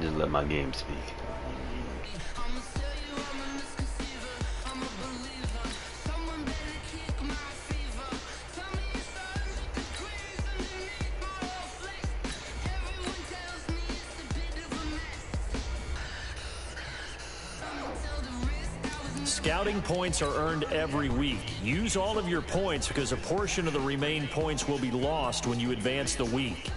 Just let my game speak. Scouting points are earned every week. Use all of your points because a portion of the remaining points will be lost when you advance the week.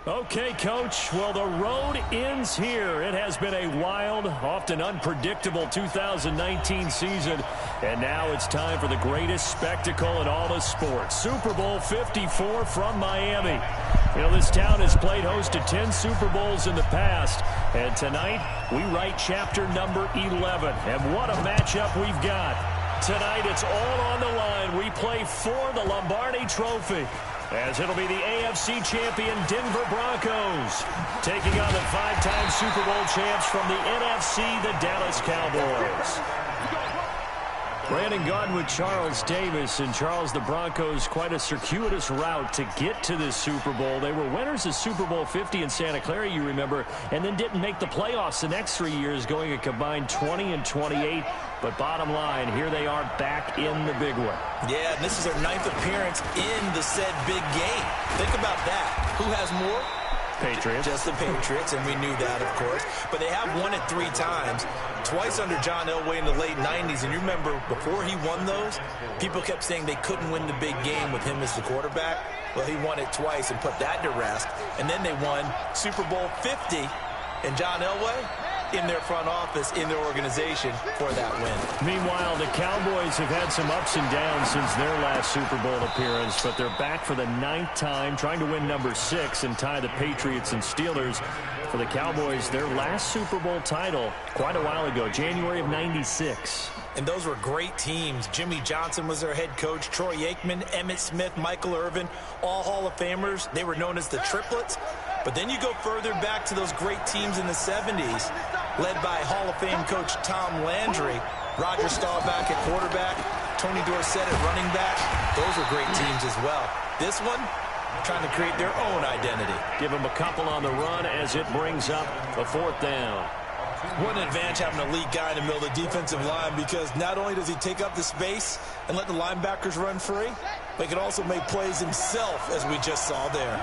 Okay, Coach. Well, the road ends here. It has been a wild, often unpredictable 2019 season. And now it's time for the greatest spectacle in all of sports. Super Bowl 54 from Miami. You know, this town has played host to 10 Super Bowls in the past. And tonight, we write chapter number 11. And what a matchup we've got. Tonight, it's all on the line. We play for the Lombardi Trophy, as it'll be the AFC champion Denver Broncos taking on the 5-time Super Bowl champs from the NFC, the Dallas Cowboys. Brandon Gaudin with Charles Davis. And Charles, the Broncos, quite a circuitous route to get to this Super Bowl. They were winners of Super Bowl 50 in Santa Clara, you remember, and then didn't make the playoffs the next 3 years, going a combined 20-28. But bottom line, here they are back in the big one. Yeah, and this is their 9th appearance in the said big game. Think about that. Who has more? Patriots. Just the Patriots, and we knew that, of course. But they have won it 3 times, twice under John Elway in the late 90s. And you remember, before he won those, people kept saying they couldn't win the big game with him as the quarterback. Well, he won it twice and put that to rest. And then they won Super Bowl 50, and John Elway in their front office, in their organization, for that win. Meanwhile, the Cowboys have had some ups and downs since their last Super Bowl appearance, but they're back for the 9th time, trying to win number 6 and tie the Patriots and Steelers. For the Cowboys, their last Super Bowl title quite a while ago, January of '96. And those were great teams. Jimmy Johnson was their head coach, Troy Aikman, Emmitt Smith, Michael Irvin, all Hall of Famers. They were known as the Triplets. But then you go further back to those great teams in the 70s, led by Hall of Fame coach Tom Landry, Roger Staubach at quarterback, Tony Dorsett at running back. Those were great teams as well. This one, trying to create their own identity. Give them a couple on the run as it brings up a 4th down. What an advantage having an elite guy in the middle of the defensive line, because not only does he take up the space and let the linebackers run free, but he can also make plays himself, as we just saw there.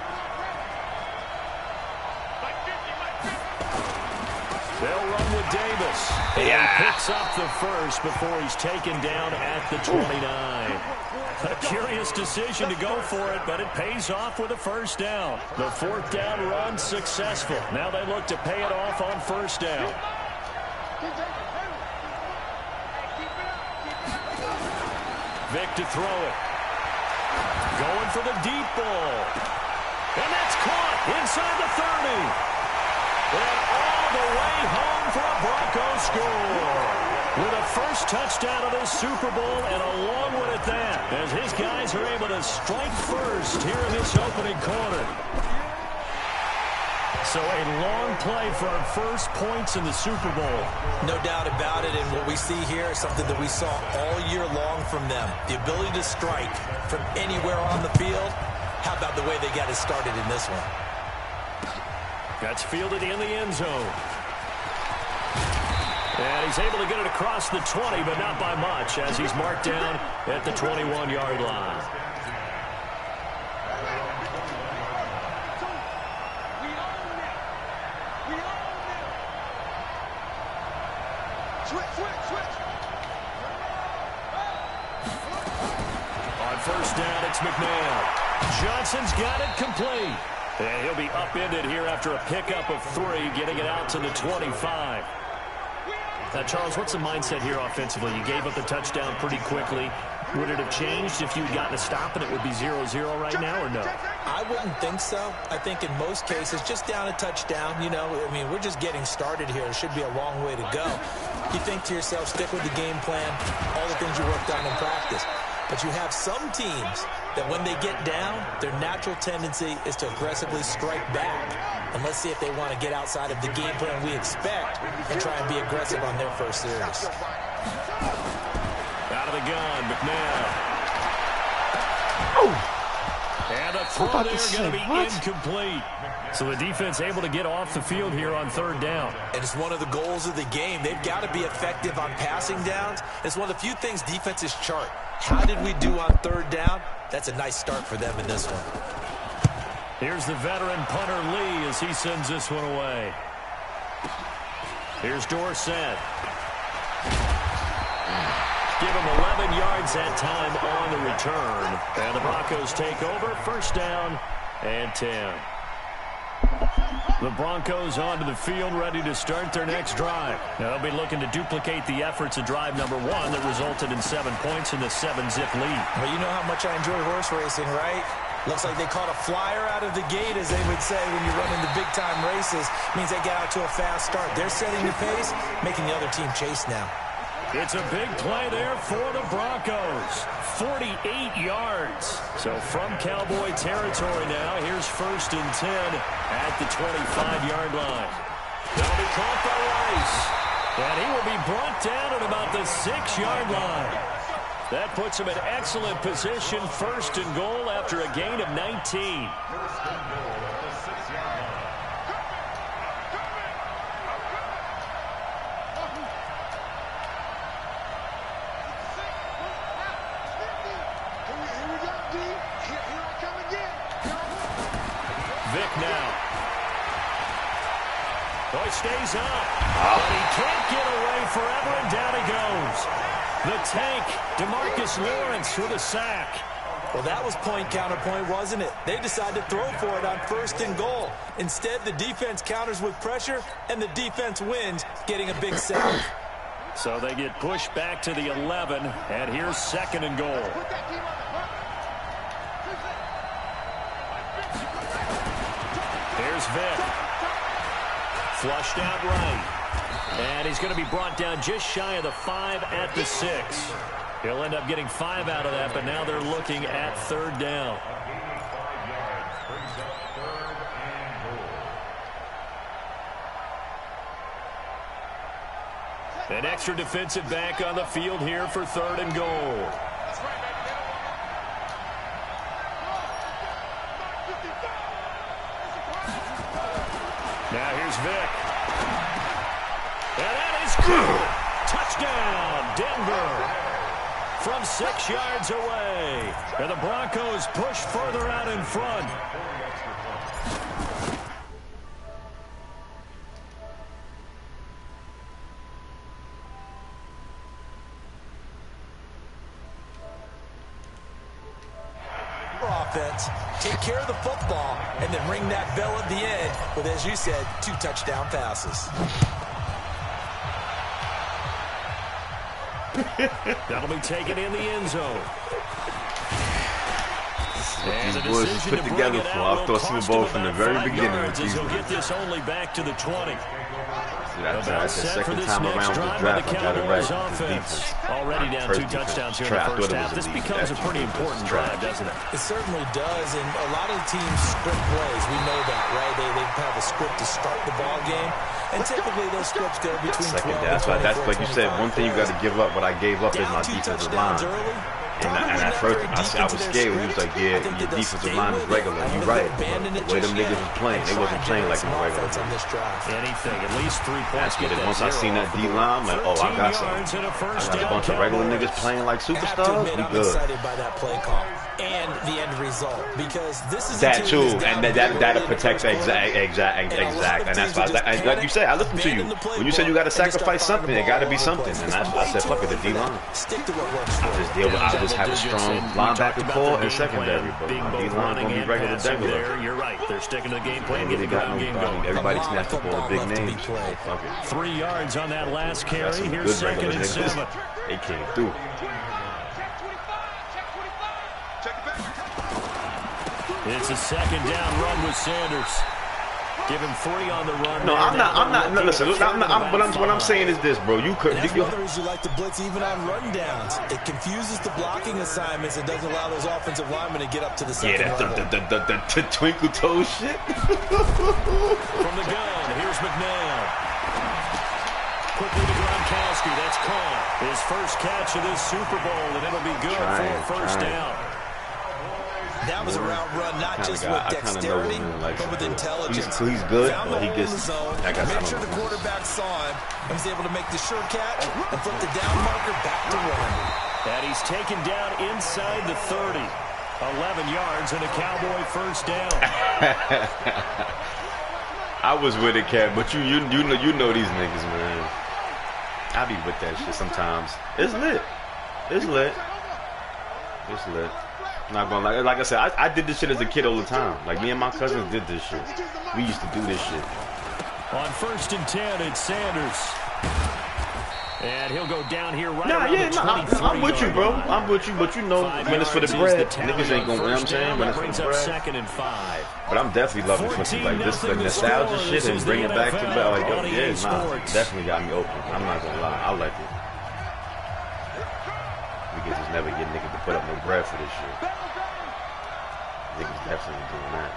They'll run with Davis. Yeah. He picks up the first before he's taken down at the 29. A curious decision to go for it, but it pays off with a 1st down. The 4th down run successful. Now they look to pay it off on 1st down. Vic to throw it. Going for the deep ball. And that's caught inside the 30. And all the way home for a Broncos score. With a first touchdown of this Super Bowl, and a long one at that, as his guys are able to strike first here in this opening quarter. So a long play for our first points in the Super Bowl. No doubt about it, and what we see here is something that we saw all year long from them. The ability to strike from anywhere on the field. How about the the way they got it started in this one. That's fielded in the end zone. And he's able to get it across the 20, but not by much, as he's marked down at the 21-yard line. On first down, it's McNair. Johnson's got it complete. And he'll be upended here after a pickup of 3, getting it out to the 25. Charles, what's the mindset here offensively? You gave up the touchdown pretty quickly. Would it have changed if you had gotten a stop and it would be 0-0 right now, or no? I wouldn't think so. I think in most cases, just down a touchdown, you know, I mean, we're just getting started here. It should be a long way to go. You think to yourself, stick with the game plan, all the things you worked on in practice. But you have some teams that when they get down, their natural tendency is to aggressively strike back. And let's see if they want to get outside of the game plan we expect and try and be aggressive on their first series. Out of the gun, McNair. Oh! And the throw there going to be incomplete. So the defense able to get off the field here on third down. And it's one of the goals of the game. They've got to be effective on passing downs. It's one of the few things defenses chart. How did we do on third down? That's a nice start for them in this one. Here's the veteran punter Lee as he sends this one away. Here's Dorsett. Give him 11 yards that time on the return. And the Broncos take over. First down and 10. The Broncos onto the field, ready to start their next drive. Now they'll be looking to duplicate the efforts of drive number 1 that resulted in 7 points in the 7-zip lead. Well, you know how much I enjoy horse racing, right? Looks like they caught a flyer out of the gate, as they would say when you run in the big-time races. Means they get out to a fast start. They're setting the pace, making the other team chase now. It's a big play there for the Broncos. 48 yards. So from Cowboy territory now, here's first and 10 at the 25-yard line. That'll be caught by Rice. And he will be brought down at about the 6-yard line. That puts him in excellent position, first and goal after a gain of 19. Vic now. Boy stays up. But he can't get away forever, and down he goes. The tank, DeMarcus Lawrence with a sack. Well, that was point counterpoint, wasn't it? They decided to throw for it on first and goal. Instead, the defense counters with pressure, and the defense wins, getting a big sack. So they get pushed back to the 11, and here's second and goal. Here's Vic. Flushed out right. And he's going to be brought down just shy of the 5 at the 6. He'll end up getting 5 out of that, but now they're looking at third down. An extra defensive back on the field here for third and goal. Now here's Vic. And that is good. Touchdown, Denver. From 6 yards away. And the Broncos push further out in front. Offense, take care of the football, and then ring that bell at the end with, as you said, 2 touchdown passes. That'll be taken in the end zone. These boys were put together for. I thought Super Bowl from the very beginning with these. He'll get this only back to the 20. That's the second time around the draft. I got it right. Already down 2 touchdowns here in the first half. This becomes a pretty important drive, doesn't it? It certainly does, and a lot of the teams script plays. We know that, right? They have a script to start the ball game, and typically those scripts go between 12 and 24. That's like you said, one thing you got to give up. What I gave up is my defensive line. And at first, I was scared when he was like, yeah, your defensive line is regular. You're right. The way them niggas was playing, they wasn't playing like no regular. Anything, at least 3 points. Once I seen that D-line, I'm like, oh, I got something. I got a bunch of regular niggas playing like superstars. We good. I'm excited by that play call and the end result, because this is that too, and that'll protect exact, and that's why, like you said, I listened to you when you said you got to sacrifice something. It got to be something, and I said, fuck it, the D-line. I just have a strong linebacker core and secondary, but my D-line gonna be regular regular. You're right. They're sticking to the game plan. Get the ground game going. Everybody snapped the ball, big names. 3 yards on that last carry. Here's 2nd and 7. They came through. It's a 2nd down run with Sanders. Give him 3 on the run. No, I'm not. No, listen, what I'm saying is this, bro. You could. That's one of the reasons you like to blitz even on run downs. It confuses the blocking assignments. It doesn't allow those offensive linemen to get up to the second level. The twinkle toe shit. From the gun, here's McNair. Quickly to Gronkowski. That's caught. His first catch of this Super Bowl, and it'll be good for a first down. That was a route run, not just with dexterity, but with intelligence. He's good, but he gets. Make sure the quarterback saw him and was able to make the sure catch and flip the down marker back to run. And he's taken down inside the 30. 11 yards and a Cowboy first down. I was with it, Cat, but you know these niggas, man. I be with that shit sometimes. It's lit. It's lit. It's lit. Not gonna lie. Like I said, I did this shit as a kid all the time. Like, me and my cousins did this shit. We used to do this shit. On 1st and 10, it's Sanders. And he'll go down here right around the 23. I'm with you, bro. I'm with you, but you know, when it's for the bread, niggas ain't gonna, you know what I'm saying? When it's for the bread. 2nd and 5. But I'm definitely loving for like this, the nostalgia shit, and bring it back to the, like, yo, yeah, nah, definitely got me open. I'm not gonna lie. I like it. We can just never get niggas to put up no bread for this shit. Niggas definitely doing that.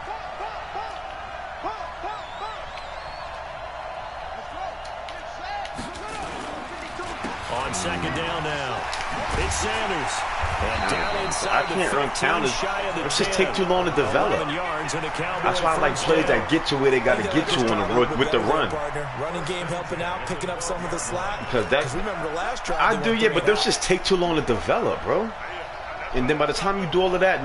On 2nd down now, it's Sanders. And down inside I can't run counters. It just take too long to develop. That's why I like plays that get to where they got to get to on the road with the run. Running game helping out, picking up some of the slack. Because that's remember the last drive. I do, yeah, but those just take too long to develop, bro. And then by the time you do all of that,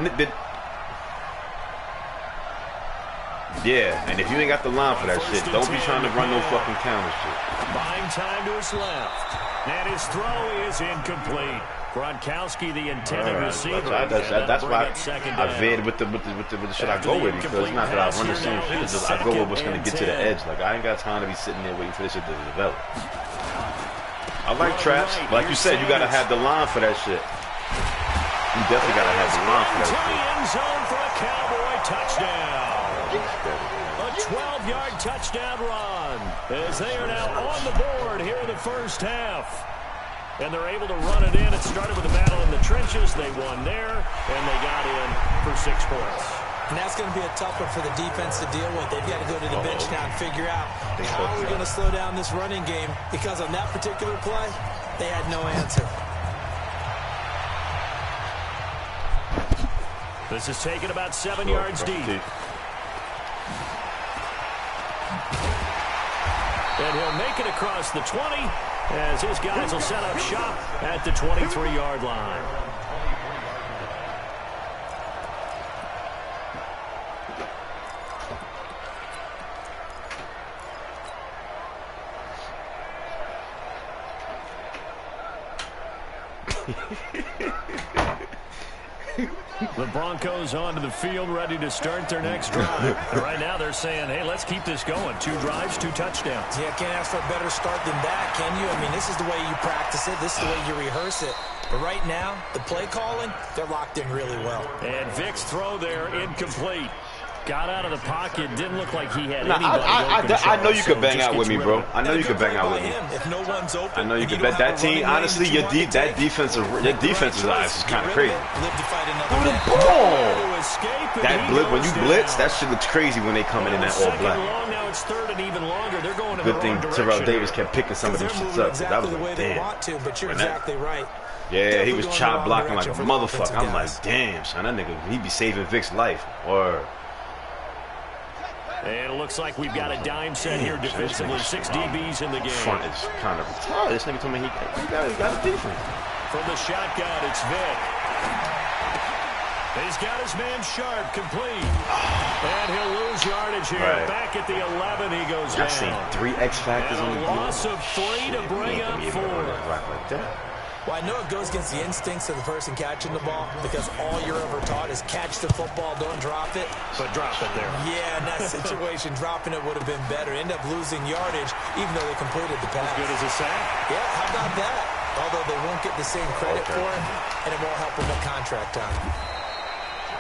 yeah, and if you ain't got the line for that shit, don't be trying to run no fucking counter shit. Buying time to his left. And his throw is incomplete. Gronkowski, the intended receiver. That's why I veered with the shit I go with, because it's not that I run the same shit. It's just I go with what's going to get to the edge. Like, I ain't got time to be sitting there waiting for this shit to develop. I like traps. Like you said, you got to have the line for that shit. You definitely got to have the line for that shit. End zone for a Cowboy touchdown. A 12-yard touchdown run, as they are now on the board here in the first half. And they're able to run it in. It started with a battle in the trenches. They won there, and they got in for 6 points. And that's going to be a tough one for the defense to deal with. They've got to go to the bench now and figure out how we're going to slow down this running game, because on that particular play, they had no answer. This is taken about 7 yards deep. And he'll make it across the 20, as his guys will set up shop at the 23-yard line. The Broncos onto the field, ready to start their next drive. And right now they're saying, hey, let's keep this going. 2 drives, 2 touchdowns. Yeah, can't ask for a better start than that, can you? I mean, this is the way you practice it. This is the way you rehearse it. But right now, the play calling, they're locked in really well. And Vic's throw there, incomplete. Got out of the pocket. Didn't look like he had anybody. I know you could bang out with me, bro. I know you could bang out with me. If no one's open, I know you could bet that team. Honestly, your defensive eyes is kind of crazy. Throw the ball. That blitz, when you blitz, that shit looks crazy when they come in that all black. Now it's 3rd and even longer. They're going Good thing Terrell Davis kept picking some of them shits up. That was like, damn. But you're exactly right. Yeah, he was chop blocking like a motherfucker. I'm like, damn, son, that nigga, he be saving Vic's life. Or. And it looks like we've got a dime set here defensively. 6 DBs in the game. Front is kind of retarded. This nigga told me he got a defense. From the shotgun, it's Vic. He's got his man Sharp complete. And he'll lose yardage here. Right. Back at the 11, he goes down. I've seen 3 X factors on the loss of 3 to bring up 4. Like that. Well, I know it goes against the instincts of the person catching the ball because all you're ever taught is catch the football, don't drop it. But drop it there. Yeah, in that situation, dropping it would have been better. End up losing yardage, even though they completed the pass. As good as a sack. Yeah, how about that? Although they won't get the same credit for it, and it won't help them at contract time.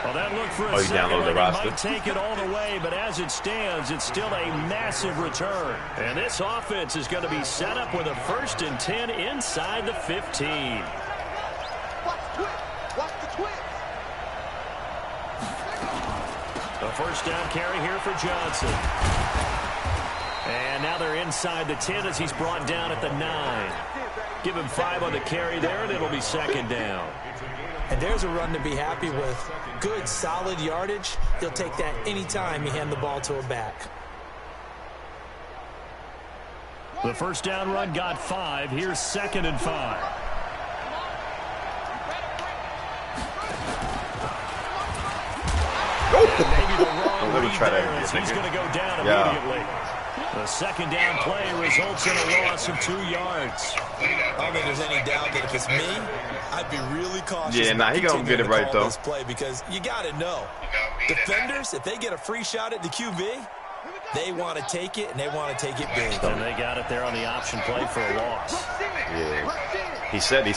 Well, that look for a second download the roster. might take it all the way, but as it stands, it's still a massive return. And this offense is going to be set up with a 1st and 10 inside the 15. The first down carry here for Johnson. And now they're inside the 10 as he's brought down at the 9. Give him 5 on the carry there, and it'll be 2nd down. And there's a run to be happy with. Good, solid yardage. He'll take that anytime you hand the ball to a back. The first down run got 5. Here's 2nd and 5. And maybe the wrong read there as he's going to go down immediately. The 2nd down play results in a loss of 2 yards. I don't think there's any doubt that if it's me, I'd be really cautious. Yeah, nah, he gonna get it right though. This play because you got to know, defenders, if they get a free shot at the QB, they want to take it and they want to take it big. And they got it there on the option play for a loss. Yeah, he said he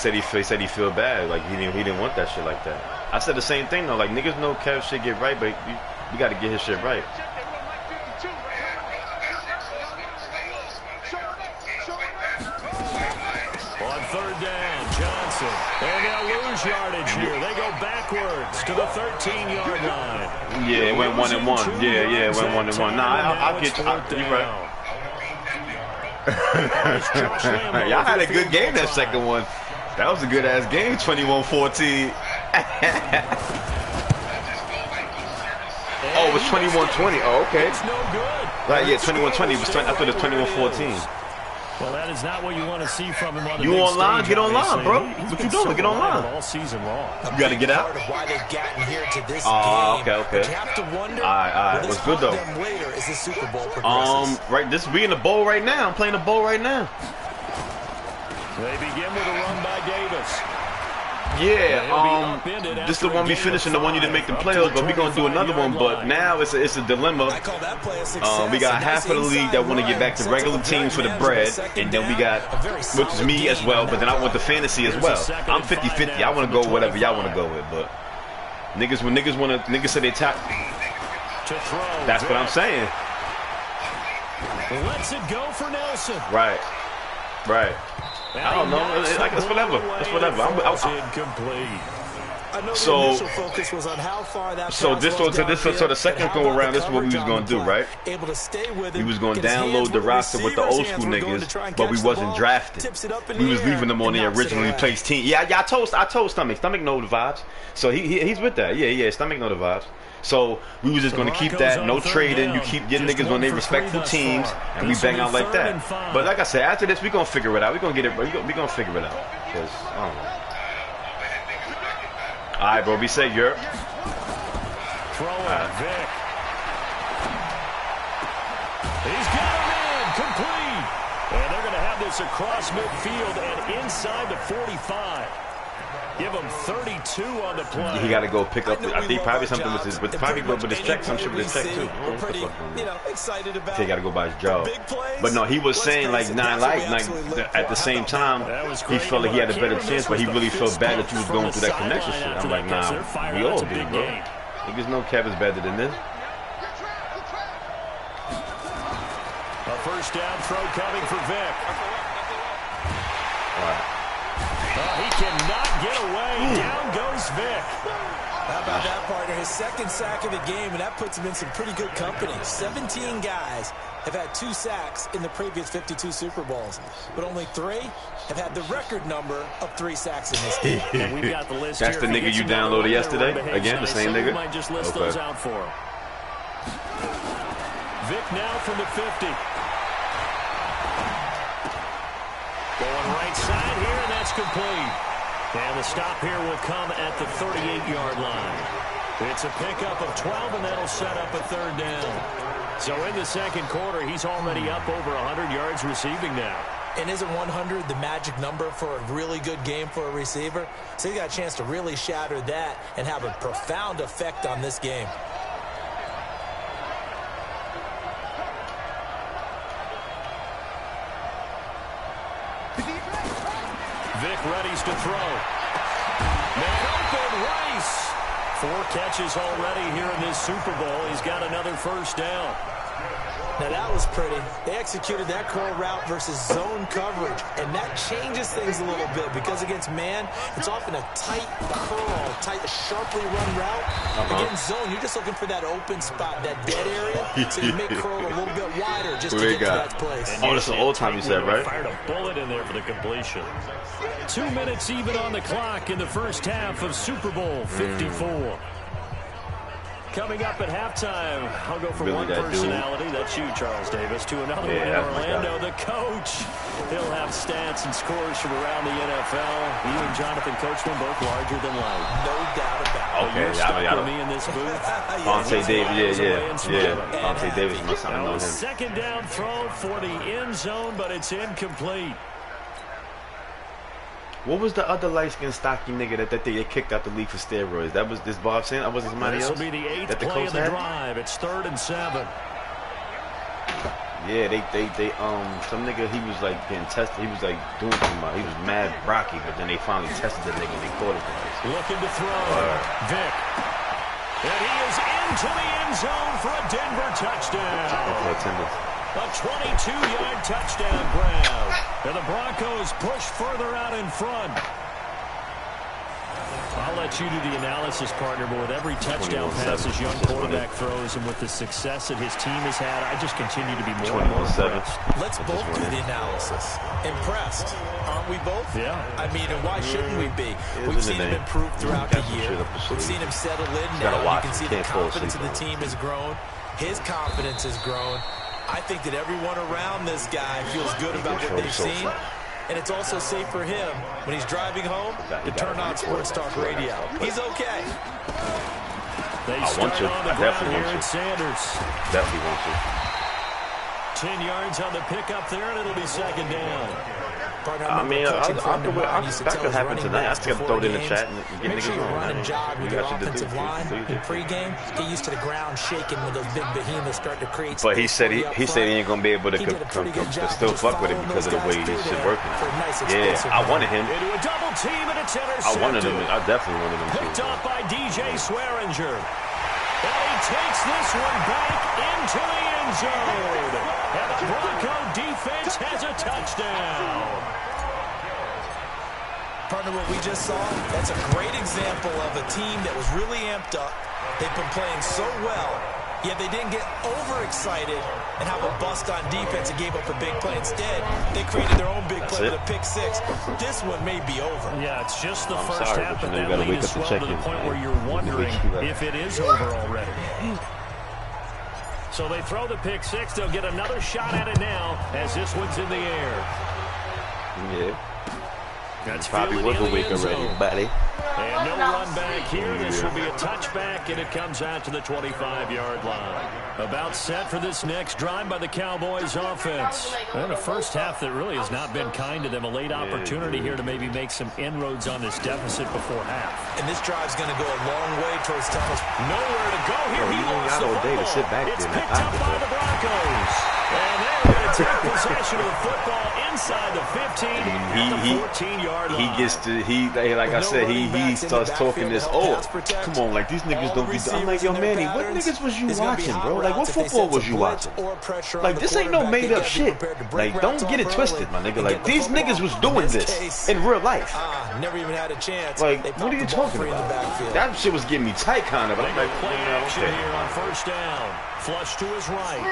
feel bad, like he didn't want that shit like that. I said the same thing though, like niggas know Kev shit get right, but you got to get his shit right. On 3rd down, Johnson. And they'll lose yardage here. They go backwards to the 13-yard line. Yeah, it went 1-1. Yeah, it went 1-1. Nah, I'll get you. You're right. Y'all had a good game that second one. That was a good-ass game, 21-14. Oh, it was 21-20. Oh, okay. It's no good. Right, yeah, 21-20. I thought it was 21-14. Well, that is not what you want to see from him on the You big online? stage, Get online, bro. He's What been you doing? so Get online. all season long. You got to get out? Part of why they've gotten here to this Oh, game. okay. But you have to wonder, All right. will What's this good, though? help them later as the Super Bowl progresses? Right, we in the bowl right now. I'm playing the bowl right now. They begin with a run by Davis. Yeah, this is the one we finishing, the one you didn't make the playoffs, but we're going to do another one. But now it's a dilemma. I call that play a success. We got half of the league that want to get back to regular teams for the bread, and then we got, which is me as well, but then I want the fantasy as well. I'm 50-50. I want to go whatever y'all want to go with, but niggas say they top. That's what I'm saying. Lets it go for Nelson. Right. I don't know. It's whatever. It's whatever. Incomplete. So So the second go around, this is what we was gonna do, right? We was gonna download the roster with the old school niggas, but we wasn't drafted. We was leaving them on the originally placed team. Yeah, I told Stomach know the vibes. So he's with that. Yeah, Stomach know the vibes. So we was just gonna keep that, no trading. You keep getting niggas on their respectful teams, and we bang out like that. But like I said, after this, we gonna figure it out. We gonna get it. We gonna figure it out. Cause I don't know. All right, bro. Be safe, Europe. Throwing Vic. He's got him in, complete. And they're going to have this across midfield and inside the 45. Give him 32 on the play. He got to go pick up. I think probably something with his, with his check. Some shit with his check too. We're pretty, excited about. He got to go by his job. But no, he was saying like at the same time, he felt like he had a better chance, but he really felt bad that you was going through that connection shit. I'm like, nah, we all did, bro. Niggas know Kevin's better than this. A first down throw coming for Vic. All right. He cannot get away. Down goes Vic. How about that, partner? His second sack of the game, and that puts him in some pretty good company. 17 guys have had 2 sacks in the previous 52 Super Bowls, but only 3 have had the record number of 3 sacks in this game. And we've got the list. That's the nigga you downloaded yesterday? Again, the same nigga? Might just list those out for him. Vic now from the 50. Going right side here, and that's complete. And the stop here will come at the 38-yard line. It's a pickup of 12, and that'll set up a 3rd down. So in the second quarter, he's already up over 100 yards receiving now. And isn't 100 the magic number for a really good game for a receiver? So he got a chance to really shatter that and have a profound effect on this game. Vic readies to throw. Man open, Rice. 4 catches already here in this Super Bowl. He's got another 1st down. Now that was pretty. They executed that curl route versus zone coverage, and that changes things a little bit because against man, it's often a tight curl, tight, sharply run route. Against zone, you're just looking for that open spot, that dead area, so you make curl a little bit wider just to get to that place. Oh, that's an old time you said, right? Fired a bullet in there for the completion. 2 minutes even on the clock in the first half of Super Bowl 54. Coming up at halftime, I'll go from one personality, that's you, Charles Davis, to another one in Orlando. The coach, he'll have stats and scores from around the NFL. He and Jonathan Coachman both larger than life. No doubt about it. Okay, You're stuck with me in this booth. Vontae Davis, yeah. Vontae Davis must have known him. Second down throw for the end zone, but it's incomplete. What was the other light-skinned stocky nigga that they kicked out the league for steroids? That was this Bob Sanders? Was it somebody else? This will be the 8th play of the drive. It's 3rd and 7. Yeah, some nigga, he was like getting tested. He was like doing something. He was mad Rocky, but then they finally tested the nigga and they caught it. Looking to throw. Vic. And he is into the end zone for a Denver touchdown. A 22-yard touchdown grab. And the Broncos push further out in front. I'll let you do the analysis, partner, but with every touchdown pass his young quarterback throws and with the success that his team has had, I just continue to be more and more impressed. Let's both do the analysis. Impressed. Aren't we both? Yeah. I mean, and why shouldn't we be? We've seen him improve throughout the year. We've seen him settle in now. You can see the confidence of the team has grown. His confidence has grown. I think that everyone around this guy feels good about what they've seen. And it's also safe for him when he's driving home to turn on Sports Talk Radio. He's okay. They start on the ground here at Sanders. Definitely want to. 10 yards on the pickup there, and it'll be 2nd down. I mean, that could happen tonight. I still throw it in the chat and get niggas on. Run and jog with your offensive line in pregame. Get used to the ground shaking when those big behemoths start to create. But he said he ain't gonna be able to still fuck with it because of the way his shit working. Yeah, I wanted him. Into a double team, and it's intercepted. I wanted him. I definitely wanted him. Picked off by DJ Swearinger. And he takes this one back into the end zone. And the Bronco defense has a touchdown. Partner, what we just saw, that's a great example of a team that was really amped up. They've been playing so well, yet they didn't get overexcited and have a bust on defense and gave up a big play. Instead, they created their own big play with a pick 6. This one may be over. Yeah, it's just the first half, but that lead is swelled to the point where you're wondering if it is over already. So they throw the pick 6. They'll get another shot at it now as this one's in the air. Yeah. That's probably was a week already, buddy. And no run back here. This will be a touchback, and it comes out to the 25-yard line. About set for this next drive by the Cowboys offense. And a first half that really has not been kind to them. A late opportunity here to maybe make some inroads on this deficit before half. And this drive's going to go a long way towards telling us nowhere to go here. He lost the football. Sit back it's picked up by the Broncos. And there it take possession of the football inside the 15 at the 14-yard line. Like I said, he starts talking this, come on, like these niggas don't be, I'm like, yo, Manny, what niggas was you watching, bro? Like, what football was you watching? Like, this ain't no made up shit. Like, don't get it twisted, my nigga. Like, these niggas was doing this in real life. Never even had a chance. Like, what are you talking about? That shit was getting me tight, kind of. I'm like, okay. Here on first down, flush to his right.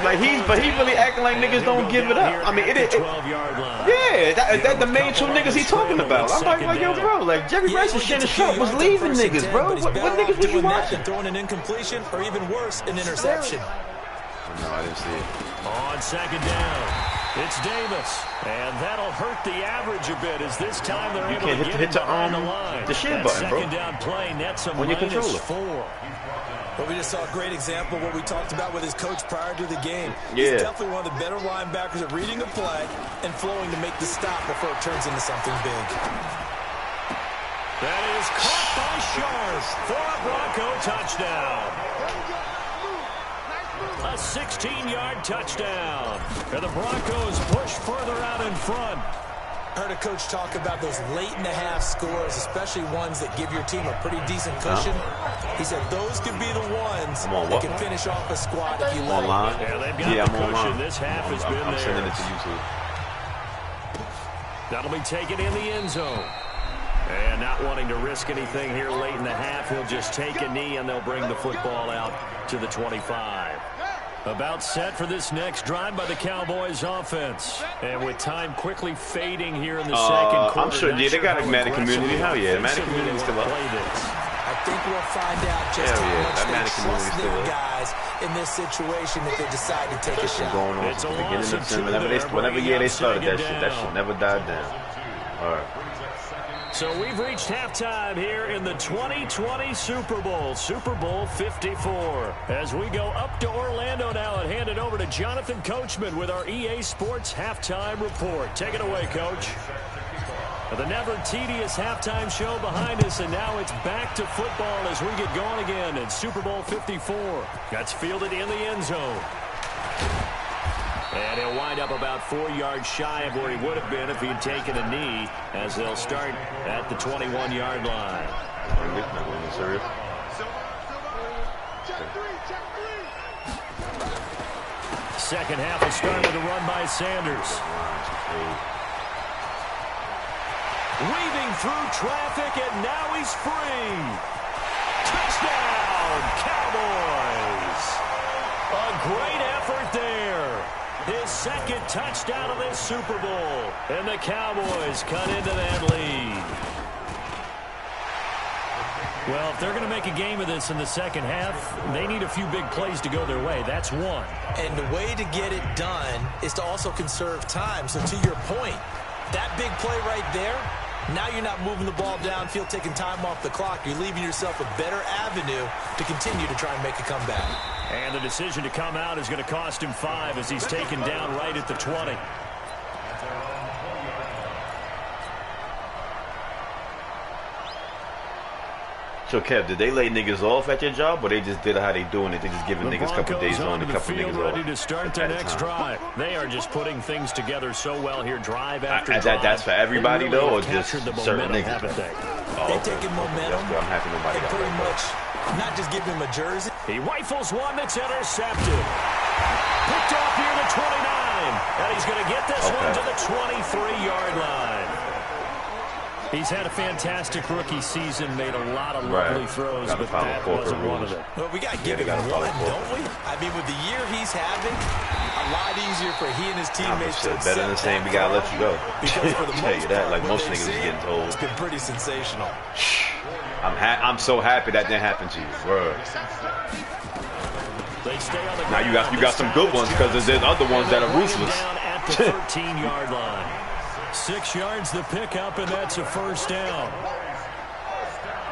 Like he really acting like niggas don't give it up. I mean, that the main two niggas he talking about. I'm like, yo, bro, like Jerry Rice and Shannon Sharp was leaving niggas, bro. What niggas was you watching? Throwing an incompletion, or even worse, an interception. No, I didn't see it. On second down. It's Davis, and that'll hurt the average a bit as this time they're able to get hit the share button, bro. Second down play nets him on your controller. -4. But we just saw a great example of what we talked about with his coach prior to the game. Yeah. He's definitely one of the better linebackers at reading a play and flowing to make the stop before it turns into something big. That is caught by Sharp for a Bronco touchdown. A 16-yard touchdown. And the Broncos push further out in front. Heard a coach talk about those late-in-the-half scores, especially ones that give your team a pretty decent cushion. He said those could be the ones that can finish off a squad if you let online. Yeah, they've got the cushion. This half has been I'm there. sending it to YouTube. That'll be taken in the end zone. And not wanting to risk anything here late in the half, he'll just take a knee and they'll bring the football out to the 25. About set for this next drive by the Cowboys offense. And with time quickly fading here in the second quarter. I'm sure, they got a Madden community. Hell yeah, the Madden community is still up. I think we'll find out just how much they trust their guys in this situation if they decide to take a shot. Going on since the beginning of time. Whenever year they started that shit never died down. All right. So we've reached halftime here in the 2020 Super Bowl, Super Bowl 54. As we go up to Orlando now and hand it over to Jonathan Coachman with our EA Sports Halftime Report. Take it away, Coach. The never tedious halftime show behind us, and now it's back to football as we get going again in Super Bowl 54. That's fielded in the end zone. And he'll wind up about 4 yards shy of where he would have been if he had taken a knee, as they'll start at the 21-yard line. Second half will start with a run by Sanders. Weaving through traffic, and now he's free. Touchdown, Cowboys! A great effort there. His second touchdown of this Super Bowl. And the Cowboys cut into that lead. Well, if they're going to make a game of this in the second half, they need a few big plays to go their way. That's one. And the way to get it done is to also conserve time. So to your point, that big play right there, now you're not moving the ball downfield, taking time off the clock. You're leaving yourself a better avenue to continue to try and make a comeback. And the decision to come out is going to cost him 5 as he's taken down right at the 20. So, Kev, did they lay niggas off at your job, or they just did how they doing it? They just giving niggas a couple days on, a couple niggas off? Ready to start their next drive. They are just putting things together so well here, drive after drive. That's for everybody, though, or just certain niggas? They've taken momentum. I'm happy nobody got pretty much not just give him a jersey. He rifles one that's intercepted. Picked off near the 29. And he's going to get this one to the 23-yard line. He's had a fantastic rookie season, made a lot of lovely throws, but that wasn't one of them. Well, we got to give him one, don't we? I mean, with the year he's having, a lot easier for he and his teammates to accept. Better than saying we got to let you go. Because for the most part, like most niggas is getting told. It's been pretty sensational. I'm so happy that didn't happen to you. Word. Now you got some good ones because there's other ones that are ruthless. Down at the 13-yard line. 6 yards the pickup, and that's a first down.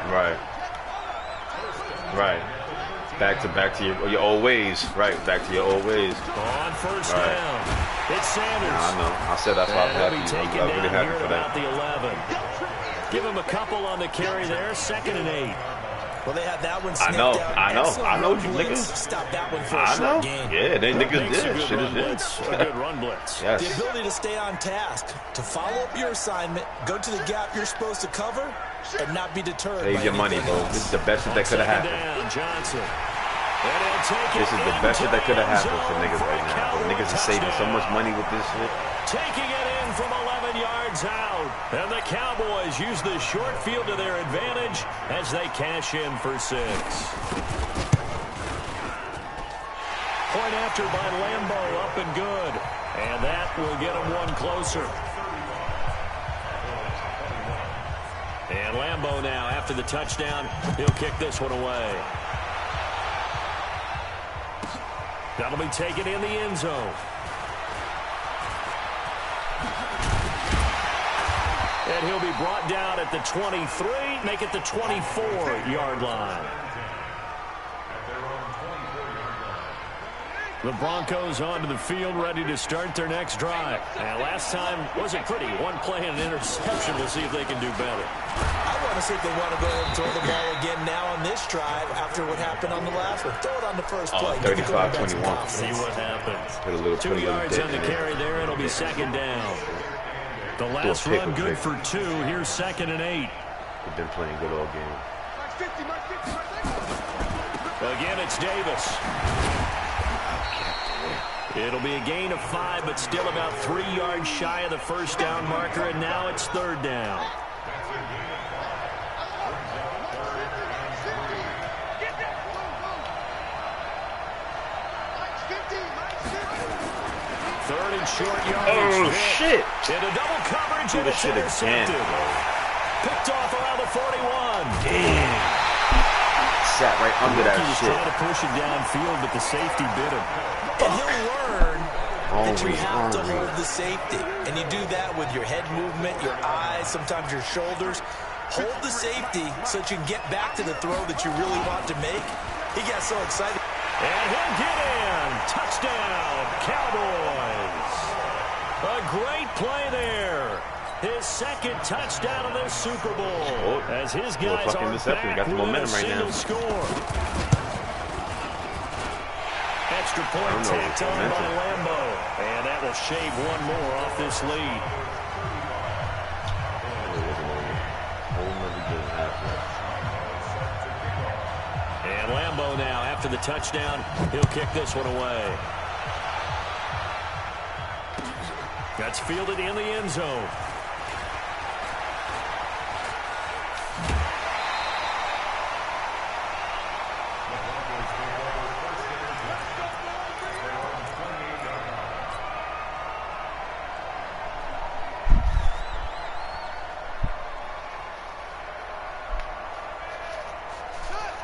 Right. Back to your old ways. Right, back to your old ways. On first down, it's Sanders. I know. I said that's why I'm happy. I'm really happy for that. About the 11. Give him a couple on the carry there. 2nd and 8. Well, they had that one I know, sniffed out. I know you niggas. Stop that one for a I know. short gain. Yeah, they niggas did. A good run blitz. Yes. The ability to stay on task, to follow up your assignment, go to the gap you're supposed to cover, and not be deterred. Save your money, bro. This is the best that could have happened. Johnson. This is the best that could have happened for niggas right now. But niggas are saving so much money with this shit. Taking it in from 11 yards out. And the Cowboys use the short field to their advantage as they cash in for 6. Point after by Lambo, up and good. And that will get them one closer. And Lambo now, after the touchdown, he'll kick this one away. That'll be taken in the end zone. And he'll be brought down at the 23, make it the 24-yard line. The Broncos onto the field, ready to start their next drive. And last time wasn't pretty. One play and an interception. We'll see if they can do better. I want to see if they want to go ahead and throw the ball again now on this drive after what happened on the last one. Throw it on the first play. 35-21. See what happens. Put a little 2 yards on the carry there. It'll be second down. The last run good for 2. Here's 2nd and 8. We've been playing good all game. Again, it's Davis. It'll be a gain of 5, but still about 3 yards shy of the first down marker, and now it's 3rd down. Third and short yardage. Oh, shit. Into double coverage, and it's intercepted. Picked off around the 41. Damn. Sat right under that He was shit. trying to push it downfield, but the safety bit him. And he'll learn that you have to hold the safety. And you do that with your head movement, your eyes, sometimes your shoulders. Hold the safety so that you can get back to the throw that you really want to make. He got so excited. And he'll get in. Touchdown, Cowboys. A great play there. His 2nd touchdown of this Super Bowl. As his guys are back got the momentum right now. Score. Extra point tacked on by Lambo. And that will shave one more off this lead. And Lambo now, after the touchdown, he'll kick this one away. That's fielded in the end zone.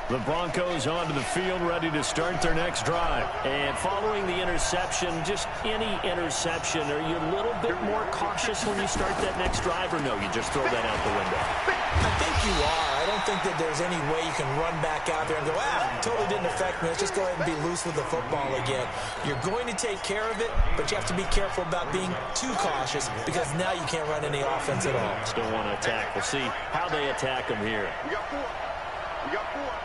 The Broncos onto the field, ready to start their next drive. And following the interception, just any interception, are you a little bit more cautious when you start that next drive, or no, you just throw that out the window? I think you are. I don't think that there's any way you can run back out there and go, totally didn't affect me. Let's just go ahead and be loose with the football again. You're going to take care of it, but you have to be careful about being too cautious because now you can't run any offense at all. Still want to attack. We'll see how they attack them here. We got 4. We got 4.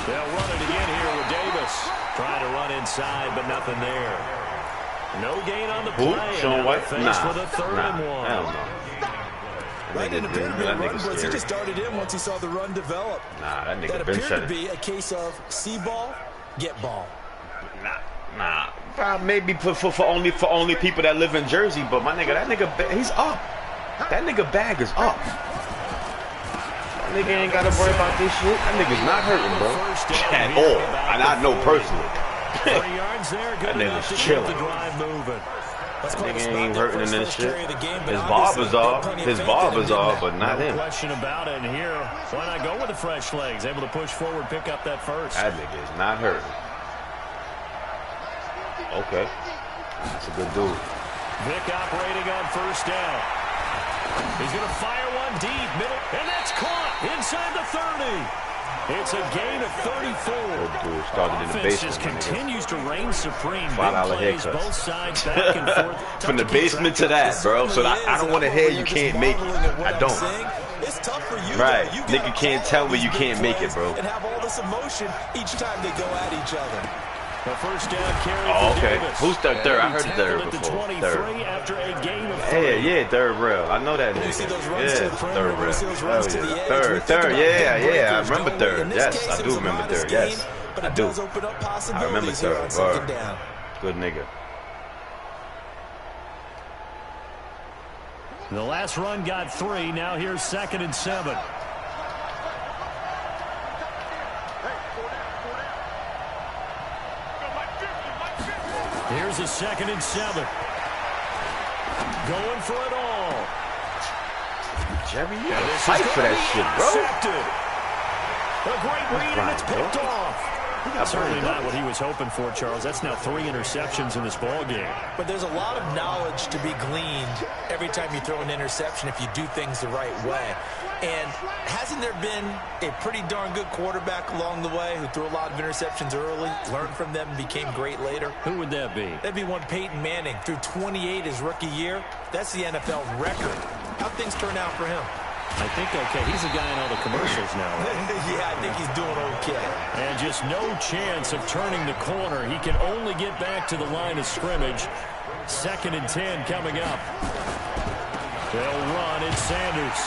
They'll run it again here with Davis. Trying to run inside, but nothing there. No gain on the play. Sean White? Nah. With a 3rd and 1. Hell no. Right in a pretty good run blitz. He just darted in once he saw the run develop. Nah, that nigga that been appeared shut to be a case of see ball, get ball. Nah. Maybe for only people that live in Jersey, but my nigga, that nigga, he's up. That nigga bag is up. That nigga ain't gotta worry about this shit. That nigga's not hurting, bro. At all. And I know personally. 3 yards there, good That enough nigga's to chilling. keep the drive moving. That nigga ain't hurting in this shit. His barber's off, but not him. No question about it. And here, why not go with the fresh legs? Able to push forward, pick up that first. That nigga is not hurting. Okay. That's a good dude. Vic operating on first down. He's going to fire one deep, middle, and that's caught inside the 30. It's a gain of 34. Good dude. Started in the Offense basement. just continues to reign supreme. $5 Big plays, haircuts. both sides back and forth. From the basement to that, bro. So I don't want to hear you can't make it. I don't. tough for you. Right. You Nigga can't tell me you can't make it, bro. And have all this emotion each time they go at each other. The first down carry for okay. Davis. Who's the third? I heard the third before. Third. After a game of 3. Yeah, third rail. I know that nigga. You see those runs to the perimeter, third rail. see those runs to the edge. Third, yeah. I remember third. Yes, I do remember third. Yes, but I it do. does open up I possibilities remember here on third. second down. Good nigga. The last run got 3. Now here's 2nd and 7. Here's a 2nd and 7. Going for it all. Jerry, you gotta fight for that shit, bro. A great read, and it's picked off. That's certainly not what he was hoping for, Charles. That's now 3 interceptions in this ball game. But there's a lot of knowledge to be gleaned every time you throw an interception if you do things the right way. And hasn't there been a pretty darn good quarterback along the way who threw a lot of interceptions early, learned from them, and became great later? Who would that be? That'd be one Peyton Manning. Threw 28 his rookie year. That's the NFL record. How'd things turn out for him? I think okay. He's a guy in all the commercials now, right? Yeah, I think he's doing okay. And just no chance of turning the corner. He can only get back to the line of scrimmage. 2nd and 10 coming up. They'll run. It's Sanders.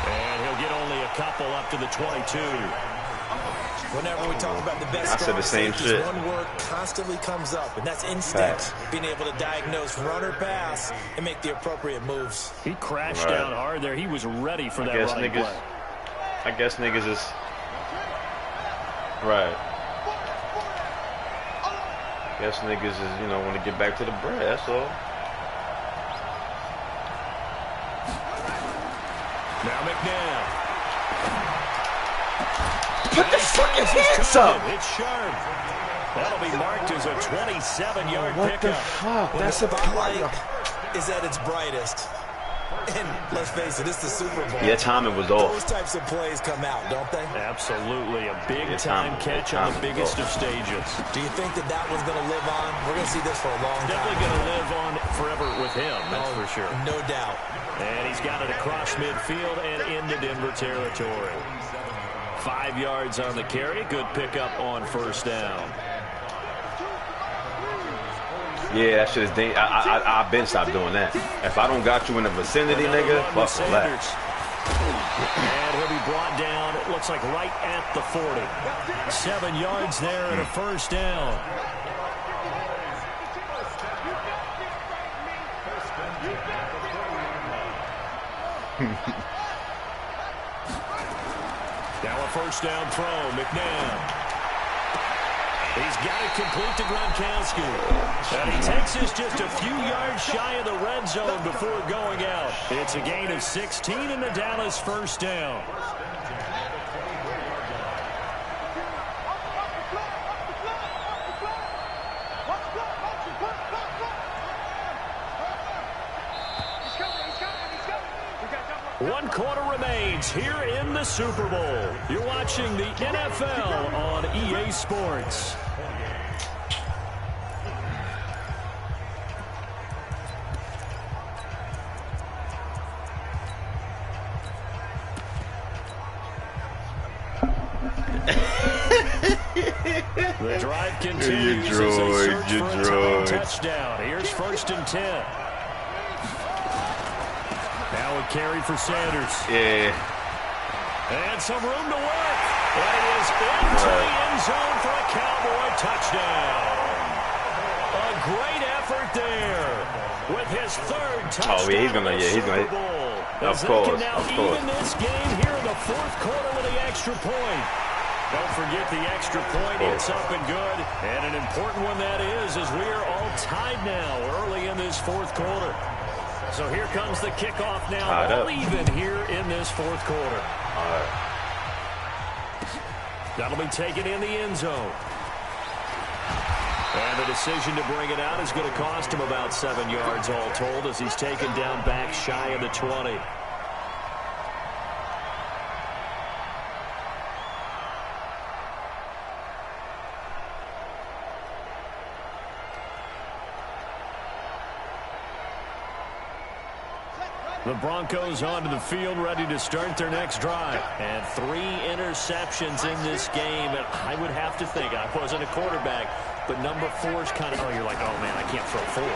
And he'll get only a couple up to the 22. Whenever we talk about the best, I said the same safeties, shit. one word constantly comes up, and that's instinct. Facts. Being able to diagnose run or pass and make the appropriate moves. He crashed down hard there. He was ready for that running play. I guess niggas is right. Guess niggas is, want to get back to the bread. That's all. Now McNabb. Put the fucking hands up! It's sharp. That'll be marked as a 27-yard What pickup. the fuck? That's a spotlight is at its brightest. And let's face it, it's the Super Bowl. Yeah, timing was off. Those types of plays come out, don't they? Absolutely. A big-time catch on the biggest of stages. Do you think that one's going to live on? We're going to see this for a long time. Definitely going to live on forever with him, that's for sure. No doubt. And he's got it across midfield and into Denver territory. 5 yards on the carry. Good pickup on first down. Yeah, that shit is dangerous. I've been stopped doing that. If I don't got you in the vicinity, nigga, fuck the left. And he'll be brought down, it looks like right at the 40. 7 yards there and a first down. Now a first down throw, McNabb. He's got it complete to Gronkowski. And he takes us just a few yards shy of the red zone before going out. It's a gain of 16 and a Dallas first down. One quarter remains here in the Super Bowl. You're watching the NFL on EA Sports. The drive continues as they search for a touchdown. Here's 1st and 10. Now a carry for Sanders. Yeah. And some room to work. And it is into the end zone for a Cowboy touchdown. A great effort there with his 3rd touchdown. Oh, yeah, he's gonna. Of course. Now even this game here in the 4th quarter with the extra point. Don't forget the extra point. It's up and good. And an important one that is, as we are all tied now early in this 4th quarter. So here comes the kickoff now, all even here in this 4th quarter. That'll be taken in the end zone. And the decision to bring it out is going to cost him about 7 yards all told as he's taken down back shy of the 20. The Broncos onto the field, ready to start their next drive. And 3 interceptions in this game. And I would have to think, I wasn't a quarterback, but number 4 is kind of, you're like, oh, man, I can't throw 4.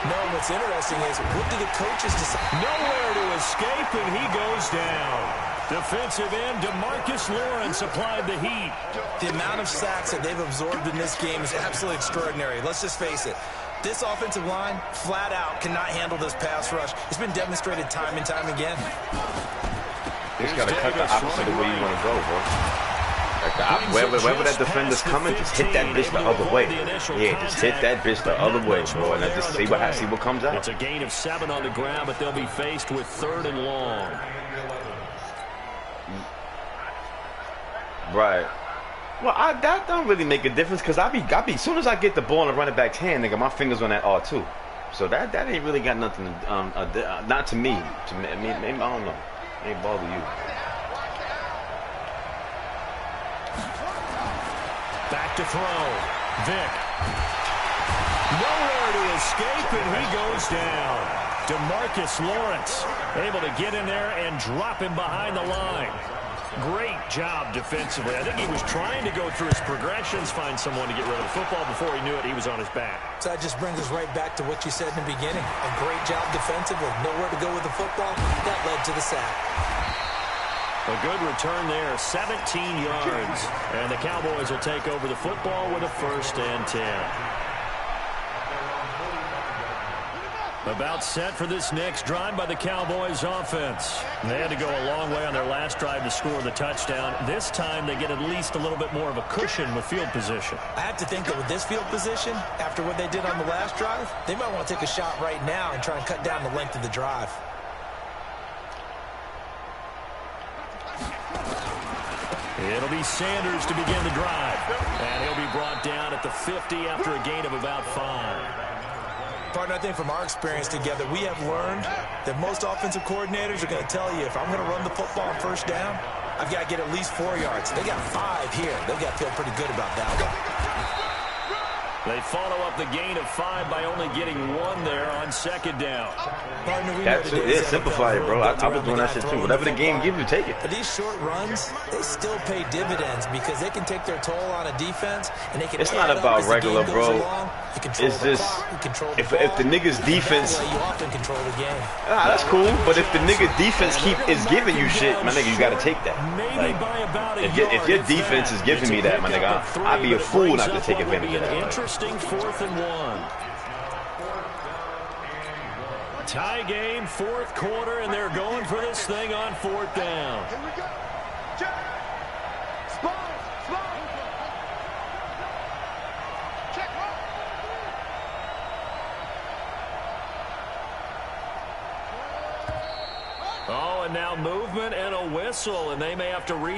No, what's interesting is, what do the coaches decide? Nowhere to escape, and he goes down. Defensive end DeMarcus Lawrence applied the heat. The amount of sacks that they've absorbed in this game is absolutely extraordinary. Let's just face it. This offensive line, flat out, cannot handle this pass rush. It's been demonstrated time and time again. You just got to cut the opposite of where you want to go, bro. Like wherever that defender's coming, just hit that bitch the other way. Yeah, just hit that bitch the other way, bro. And I just see what comes out. It's a gain of 7 on the ground, but they'll be faced with 3rd and long. Right. Well, that don't really make a difference because I be as soon as I get the ball in the running back's hand, nigga, my fingers on that R2. So that ain't really got nothing to, not to me. To me, maybe, I don't know. It ain't bother you. Back to throw. Vic. Nowhere to escape, and he goes down. DeMarcus Lawrence able to get in there and drop him behind the line. Great job defensively. I think he was trying to go through his progressions, find someone to get rid of the football. Before he knew it, he was on his back. So that just brings us right back to what you said in the beginning. A great job defensively. Nowhere to go with the football. That led to the sack. A good return there, 17 yards. And the Cowboys will take over the football with a 1st and 10. About set for this next drive by the Cowboys offense. They had to go a long way on their last drive to score the touchdown. This time they get at least a little bit more of a cushion with field position. I have to think that with this field position, after what they did on the last drive, they might want to take a shot right now and try and cut down the length of the drive. It'll be Sanders to begin the drive. And he'll be brought down at the 50 after a gain of about 5. Partner, I think from our experience together, we have learned that most offensive coordinators are going to tell you, if I'm going to run the football on 1st down, I've got to get at least 4 yards. They got 5 here. They've got to feel pretty good about that one. They follow up the gain of 5 by only getting 1 there on 2nd down. That's it. Yeah, simplify it, bro. I was doing that shit too. Whatever the game gives you, take it. But these short runs, they still pay dividends because they can take their toll on a defense, and they can. It's not about regular, bro. It's just if the nigga's defense. You often control the game. That's cool. But if the nigga defense is giving you shit, my nigga, you gotta take that. Like, if your defense is giving me that, my nigga, I'd be a fool not to take advantage of that. Interesting 4th and 1. Tie game, 4th quarter, and they're going for this thing on 4th down. Here we go. Check. Spot. Check. Oh, and now movement and a whistle, and they may have to